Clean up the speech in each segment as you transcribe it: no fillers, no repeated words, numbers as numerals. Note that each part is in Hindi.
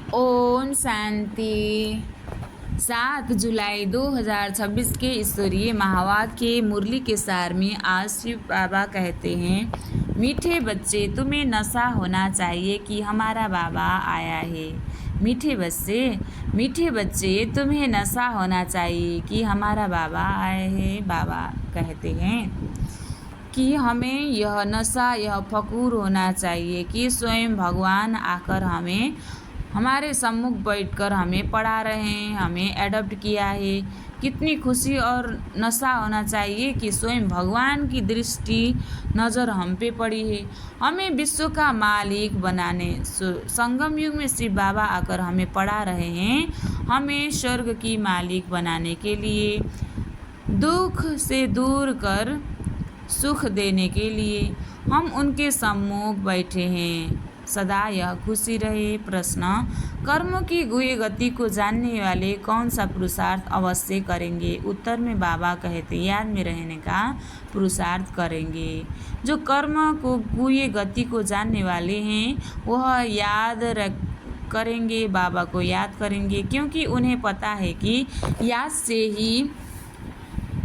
ओम शांति। 7 जुलाई 2026 के ईश्वरीय महावाक्य के मुरली के सार में आज शिव बाबा कहते हैं, मीठे बच्चे तुम्हें नशा होना चाहिए कि हमारा बाबा आया है। मीठे बच्चे तुम्हें नशा होना चाहिए कि हमारा बाबा आए हैं। बाबा कहते हैं कि हमें यह नशा, यह फकूर होना चाहिए कि स्वयं भगवान आकर हमारे सम्मुख बैठकर हमें पढ़ा रहे हैं, हमें एडॉप्ट किया है। कितनी खुशी और नशा होना चाहिए कि स्वयं भगवान की दृष्टि नज़र हम पे पड़ी है, हमें विश्व का मालिक बनाने। संगम युग में शिव बाबा आकर हमें पढ़ा रहे हैं, हमें स्वर्ग की मालिक बनाने के लिए, दुख से दूर कर सुख देने के लिए हम उनके सम्मुख बैठे हैं। सदा यह खुशी रहे। प्रश्न, कर्मों की गुए गति को जानने वाले कौन सा पुरुषार्थ अवश्य करेंगे? उत्तर में बाबा कहते, याद में रहने का पुरुषार्थ करेंगे। जो कर्म को गुए गति को जानने वाले हैं वह करेंगे, बाबा को याद करेंगे, क्योंकि उन्हें पता है कि याद से ही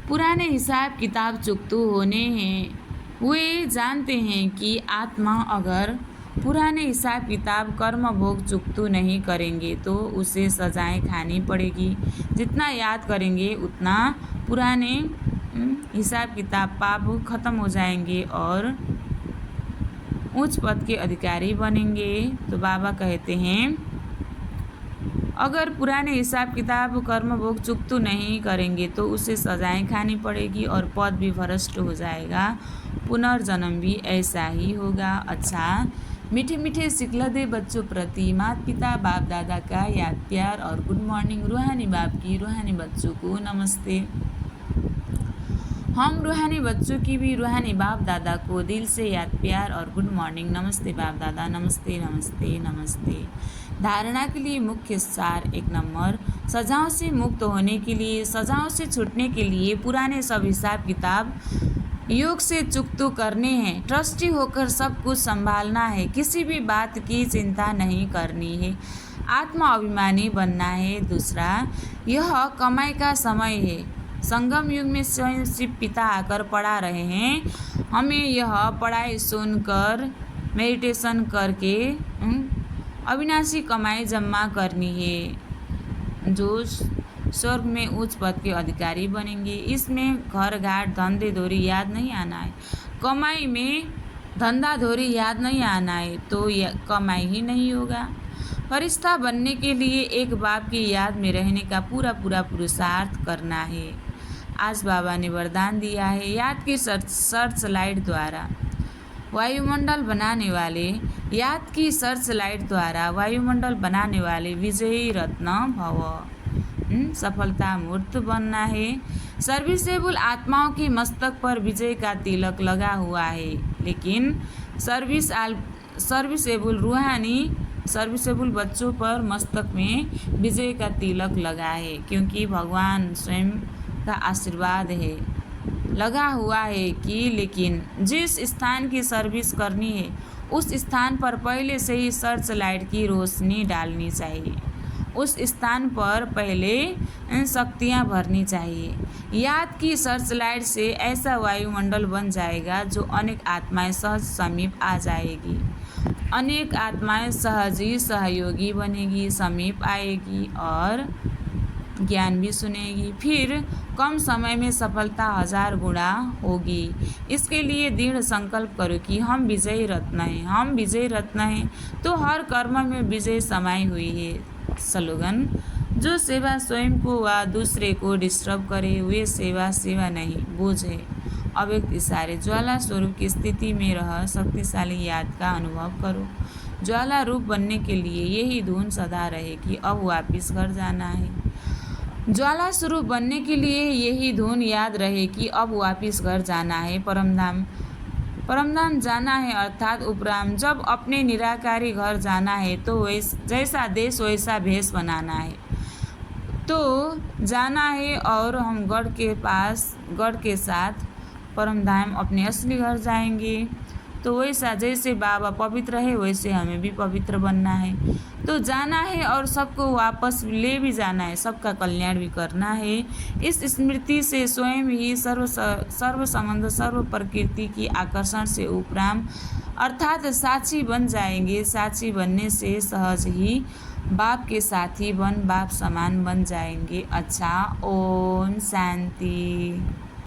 पुराने हिसाब किताब चुकतू होने हैं। वे जानते हैं कि आत्मा अगर पुराने हिसाब किताब कर्म भोग चुकतू नहीं करेंगे तो उसे सजाएं खानी पड़ेगी। जितना याद करेंगे उतना पुराने हिसाब किताब पाप खत्म हो जाएंगे और उच्च पद के अधिकारी बनेंगे। तो बाबा कहते हैं, अगर पुराने हिसाब किताब कर्म भोग चुकतू नहीं करेंगे तो उसे सजाएं खानी पड़ेगी और पद भी भ्रष्ट हो जाएगा, पुनर्जन्म भी ऐसा ही होगा। अच्छा, मीठे मीठे सिखलदे बच्चों प्रति माता पिता बाप दादा का याद प्यार और गुड मॉर्निंग। रूहानी बाप की रूहानी बच्चों को नमस्ते। हम रूहानी बच्चों की भी रूहानी बाप दादा को दिल से याद प्यार और गुड मॉर्निंग। नमस्ते बाप दादा, नमस्ते नमस्ते नमस्ते। धारणा के लिए मुख्य सार 1 नंबर, सजाओं से मुक्त होने के लिए, सजाओं से छूटने के लिए पुराने सब हिसाब किताब योग से चुकतू करने हैं। ट्रस्टी होकर सब कुछ संभालना है, किसी भी बात की चिंता नहीं करनी है, आत्मा अभिमानी बनना है। दूसरा, यह कमाई का समय है। संगम युग में स्वयं शिव पिता आकर पढ़ा रहे हैं, हमें यह पढ़ाई सुनकर मेडिटेशन करके अविनाशी कमाई जमा करनी है, जो स्वर्ग में उच्च पद के अधिकारी बनेंगे। इसमें घर घाट धंधे धोरी याद नहीं आना है। कमाई में धंधा धोरी याद नहीं आना है तो यह कमाई ही नहीं होगा। फरिश्ता बनने के लिए एक बाप की याद में रहने का पूरा पुरुषार्थ करना है। आज बाबा ने वरदान दिया है, याद की सर्च लाइट द्वारा वायुमंडल बनाने वाले, याद की सर्च लाइट द्वारा वायुमंडल बनाने वाले विजयी रत्न भव। सफलता मूर्त बनना है। सर्विसेबल आत्माओं के मस्तक पर विजय का तिलक लगा हुआ है, लेकिन सर्विसेबल बच्चों पर मस्तक में विजय का तिलक लगा है, क्योंकि भगवान स्वयं का आशीर्वाद है लगा हुआ है कि लेकिन जिस स्थान की सर्विस करनी है उस स्थान पर पहले से ही सर्च लाइट की रोशनी डालनी चाहिए, उस स्थान पर पहले शक्तियाँ भरनी चाहिए। याद की सर्च लाइट से ऐसा वायुमंडल बन जाएगा जो अनेक आत्माएं सहज समीप आ जाएगी, अनेक आत्माएं सहज ही सहयोगी बनेगी, समीप आएगी और ज्ञान भी सुनेगी। फिर कम समय में सफलता 1000 गुना होगी। इसके लिए दृढ़ संकल्प करो कि हम विजयी रत्न हैं, हम विजयी रत्न हैं, तो हर कर्म में विजय समाई हुई है। स्लोगन, जो सेवा स्वयं को व दूसरे को डिस्टर्ब करे वे सेवा नहीं, बोझ है। अव्यक्त इशारे, ज्वाला स्वरूप की स्थिति में रह शक्तिशाली याद का अनुभव करो। ज्वाला रूप बनने के लिए यही धुन सदा रहे कि अब वापिस घर जाना है। ज्वाला स्वरूप बनने के लिए यही धुन याद रहे कि अब वापिस घर जाना है, परमधाम जाना है, अर्थात उपराम। जब अपने निराकारी घर जाना है तो जैसा देश वैसा भेष बनाना है, तो जाना है और हम गढ़ के साथ परमधाम अपने असली घर जाएंगे। तो वैसा जैसे बाबा पवित्र है वैसे हमें भी पवित्र बनना है। तो जाना है और सबको वापस ले भी जाना है, सबका कल्याण भी करना है। इस स्मृति से स्वयं ही सर्व संबंध सर्व प्रकृति की आकर्षण से उपराम अर्थात साक्षी बन जाएंगे। साक्षी बनने से सहज ही बाप के साथी बन बाप समान बन जाएंगे। अच्छा, ओम शांति।